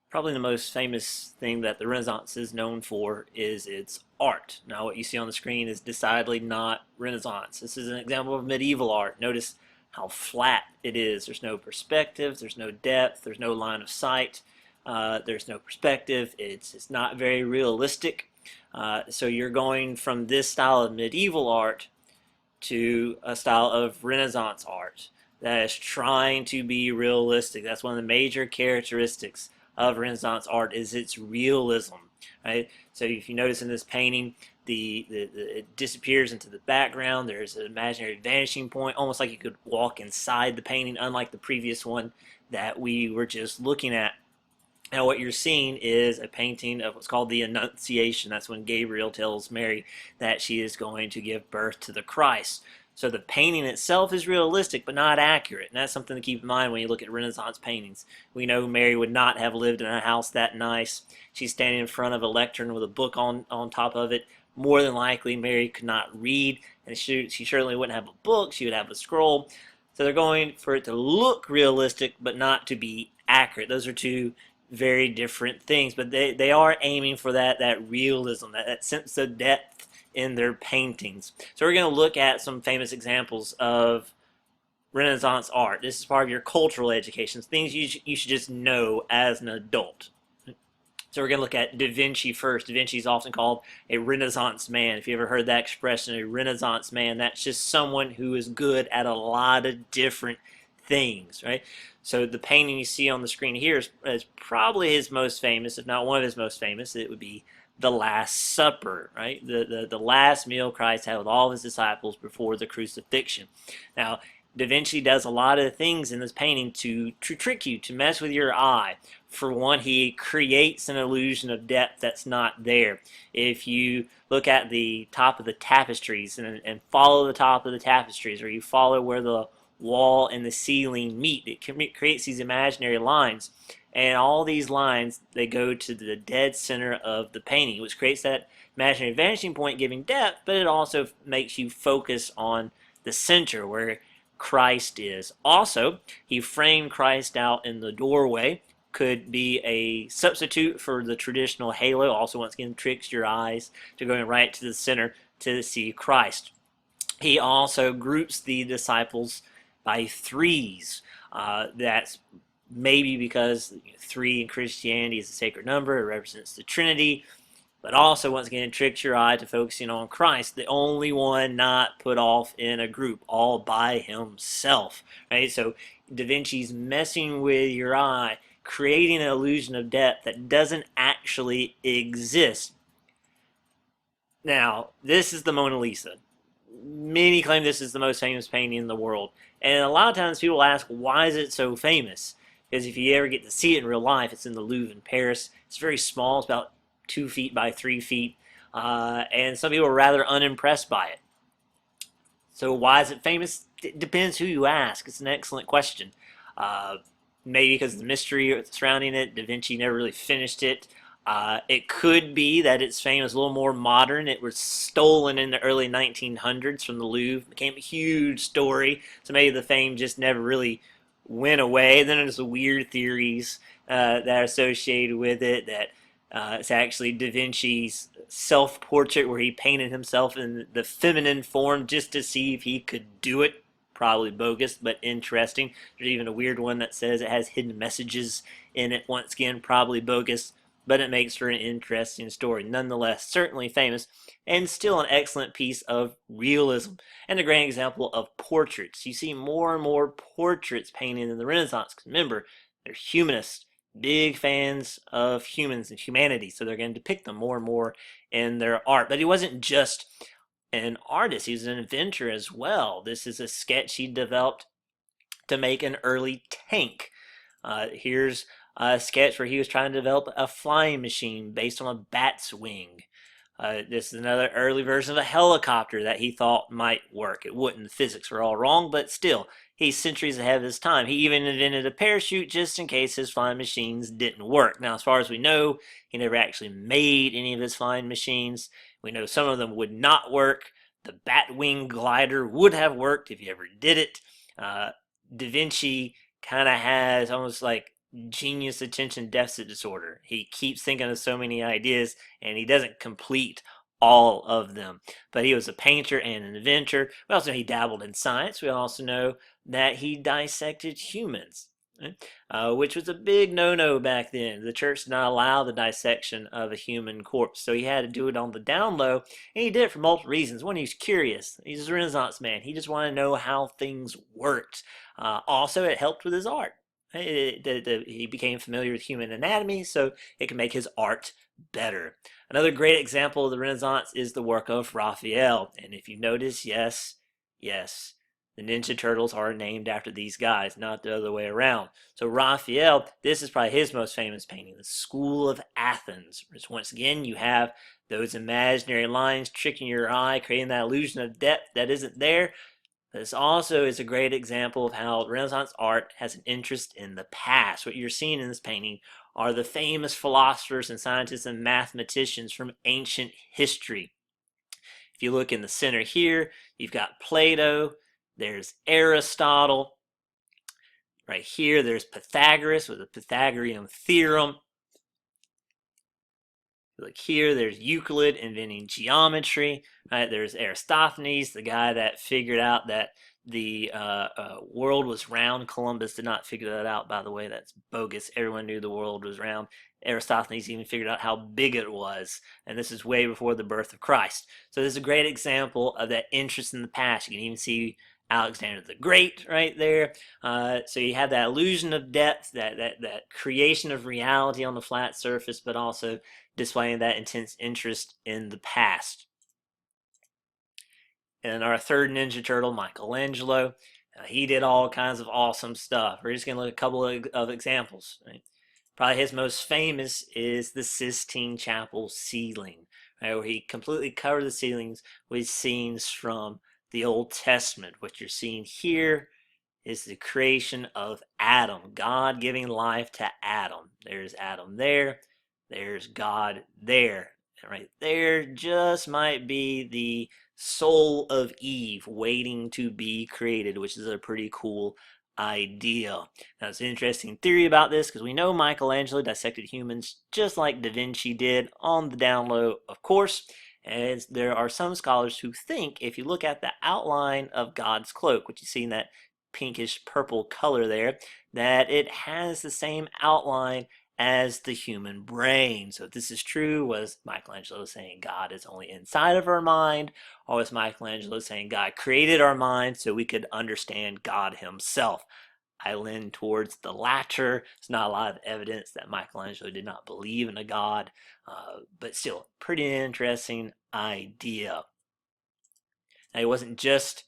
Probably the most famous thing that the Renaissance is known for is its art. Now, what you see on the screen is decidedly not Renaissance. This is an example of medieval art. Notice how flat it is. There's no perspective, there's no depth, there's no line of sight, there's no perspective. It's not very realistic. So you're going from this style of medieval art to a style of Renaissance art that is trying to be realistic. That's one of the major characteristics of Renaissance art is its realism, right? So if you notice in this painting, it disappears into the background. There's an imaginary vanishing point, almost like you could walk inside the painting, unlike the previous one that we were just looking at. Now what you're seeing is a painting of what's called the Annunciation. That's when Gabriel tells Mary that she is going to give birth to the Christ. So the painting itself is realistic but not accurate. And that's something to keep in mind when you look at Renaissance paintings. We know Mary would not have lived in a house that nice. She's standing in front of a lectern with a book on top of it. More than likely Mary could not read, and she certainly wouldn't have a book. She would have a scroll. So they're going for it to look realistic but not to be accurate. Those are two very different things, but they are aiming for that realism, that sense of depth in their paintings. So we're going to look at some famous examples of Renaissance art. This is part of your cultural education, things you should just know as an adult. So we're going to look at Da Vinci first. Da Vinci is often called a Renaissance man. If you ever heard that expression, a Renaissance man, that's just someone who is good at a lot of different things, right? So the painting you see on the screen here is probably his most famous, if not one of his most famous. It would be the Last Supper, right? The last meal Christ had with all of his disciples before the crucifixion. Now, Da Vinci does a lot of things in this painting to trick you, to mess with your eye. For one, he creates an illusion of depth that's not there. If you look at the top of the tapestries and follow the top of the tapestries, or you follow where the wall and the ceiling meet, it creates these imaginary lines. And all these lines, they go to the dead center of the painting, which creates that imaginary vanishing point giving depth, but it also makes you focus on the center where Christ is. Also, he framed Christ out in the doorway. Could be a substitute for the traditional halo. Also, once again, tricks your eyes to going right to the center to see Christ. He also groups the disciples by threes. That's maybe because 3 in Christianity is a sacred number. It represents the Trinity. But also, once again, it tricks your eye to focusing on Christ, the only one not put off in a group, all by himself. Right? So Da Vinci's messing with your eye, creating an illusion of depth that doesn't actually exist. Now, this is the Mona Lisa. Many claim this is the most famous painting in the world. And a lot of times people ask, why is it so famous? Because if you ever get to see it in real life, it's in the Louvre in Paris. It's very small. It's about 2 feet by 3 feet. And some people are rather unimpressed by it. So why is it famous? It depends who you ask. It's an excellent question. Maybe because of the mystery surrounding it. Da Vinci never really finished it. It could be that its fame is a little more modern. It was stolen in the early 1900s from the Louvre. Became a huge story. So maybe the fame just never really went away. Then there's the weird theories that are associated with it, that it's actually Da Vinci's self-portrait where he painted himself in the feminine form just to see if he could do it. Probably bogus, but interesting. There's even a weird one that says it has hidden messages in it. Once again, probably bogus, but it makes for an interesting story. Nonetheless, certainly famous, and still an excellent piece of realism, and a great example of portraits. You see more and more portraits painted in the Renaissance, because remember, they're humanists, big fans of humans and humanity, so they're going to depict them more and more in their art. But he wasn't just an artist, he's an inventor as well. This is a sketch he developed to make an early tank. Here's a sketch where he was trying to develop a flying machine based on a bat's wing. This is another early version of a helicopter that he thought might work. It wouldn't. The physics were all wrong, but still, he's centuries ahead of his time. He even invented a parachute just in case his flying machines didn't work. Now, as far as we know, he never actually made any of his flying machines. We know some of them would not work. The Batwing glider would have worked if he ever did it. Da Vinci kind of has almost like genius attention deficit disorder. He keeps thinking of so many ideas and he doesn't complete all of them. But he was a painter and an inventor. We also know he dabbled in science. We also know that he dissected humans, right? Which was a big no-no back then. The church did not allow the dissection of a human corpse, so he had to do it on the down low, and he did it for multiple reasons. One, he was curious. He's a Renaissance man. He just wanted to know how things worked. Also, it helped with his art. He became familiar with human anatomy, so it can make his art better. Another great example of the Renaissance is the work of Raphael. And if you notice, yes, yes, the Ninja Turtles are named after these guys, not the other way around. So Raphael, this is probably his most famous painting, the School of Athens, which once again you have those imaginary lines tricking your eye, creating that illusion of depth that isn't there. This also is a great example of how Renaissance art has an interest in the past. What you're seeing in this painting are the famous philosophers and scientists and mathematicians from ancient history. If you look in the center here, you've got Plato, there's Aristotle. Right here, there's Pythagoras with the Pythagorean theorem. Look here, there's Euclid inventing geometry. Right? There's Aristophanes, the guy that figured out that the world was round. Columbus did not figure that out, by the way. That's bogus. Everyone knew the world was round. Aristophanes even figured out how big it was, and this is way before the birth of Christ. So this is a great example of that interest in the past. You can even see Alexander the Great right there. So you have that illusion of depth, that creation of reality on the flat surface, but also displaying that intense interest in the past. And our third Ninja Turtle, Michelangelo, he did all kinds of awesome stuff. We're just going to look at a couple of examples. Right? Probably his most famous is the Sistine Chapel ceiling, right, where he completely covered the ceilings with scenes from the Old Testament. What you're seeing here is the creation of Adam, God giving life to Adam. There's Adam there, there's God there. And right there just might be the soul of Eve waiting to be created, which is a pretty cool idea. Now, it's an interesting theory about this because we know Michelangelo dissected humans just like Da Vinci did on the down low, of course. And there are some scholars who think if you look at the outline of God's cloak, which you see in that pinkish purple color there, that it has the same outline as the human brain. So if this is true, was Michelangelo saying God is only inside of our mind, or was Michelangelo saying God created our mind so we could understand God himself? I lean towards the latter. There's not a lot of evidence that Michelangelo did not believe in a God, but still, pretty interesting idea. Now, he wasn't just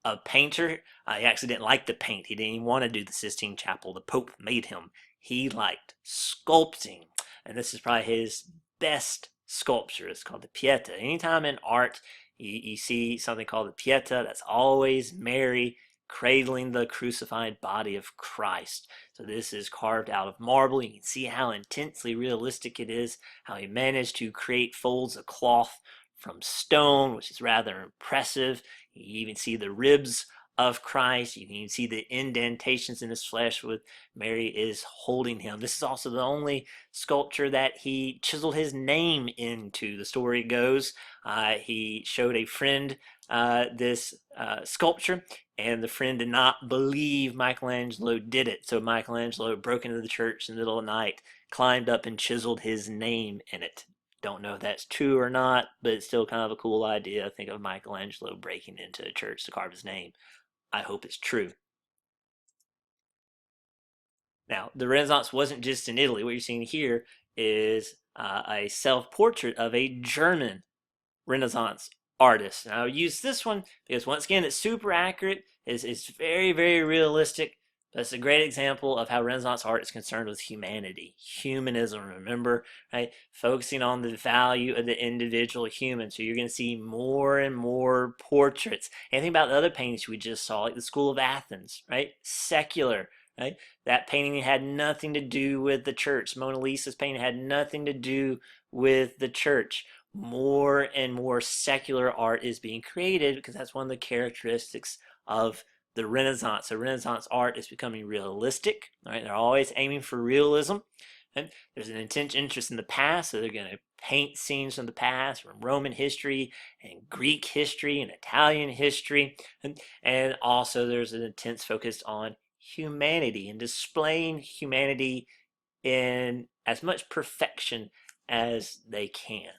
a painter. He actually didn't like to paint. He didn't even want to do the Sistine Chapel. The Pope made him. He liked sculpting. And this is probably his best sculpture. It's called the Pieta. Anytime in art you see something called the Pieta, that's always Mary cradling the crucified body of Christ. So this is carved out of marble. You can see how intensely realistic it is, how he managed to create folds of cloth from stone, which is rather impressive. You even see the ribs of Christ. You can even see the indentations in his flesh with Mary is holding him. This is also the only sculpture that he chiseled his name into. The story goes, he showed a friend this sculpture, and the friend did not believe Michelangelo did it. So Michelangelo broke into the church in the middle of the night, climbed up and chiseled his name in it. Don't know if that's true or not, but it's still kind of a cool idea. Think of Michelangelo breaking into a church to carve his name. I hope it's true. Now, the Renaissance wasn't just in Italy. What you're seeing here is a self-portrait of a German Renaissance artist. And I'll use this one because once again, it's super accurate. It's very, very realistic. But it's a great example of how Renaissance art is concerned with humanity, humanism. Remember, right? Focusing on the value of the individual human. So you're going to see more and more portraits. And think about the other paintings we just saw, like the School of Athens, right? Secular. Right? That painting had nothing to do with the church. Mona Lisa's painting had nothing to do with the church. More and more secular art is being created because that's one of the characteristics of the Renaissance. So Renaissance art is becoming realistic, right? They're always aiming for realism. And there's an intense interest in the past, so they're going to paint scenes from the past, from Roman history and Greek history and Italian history. And also there's an intense focus on humanity and displaying humanity in as much perfection as they can.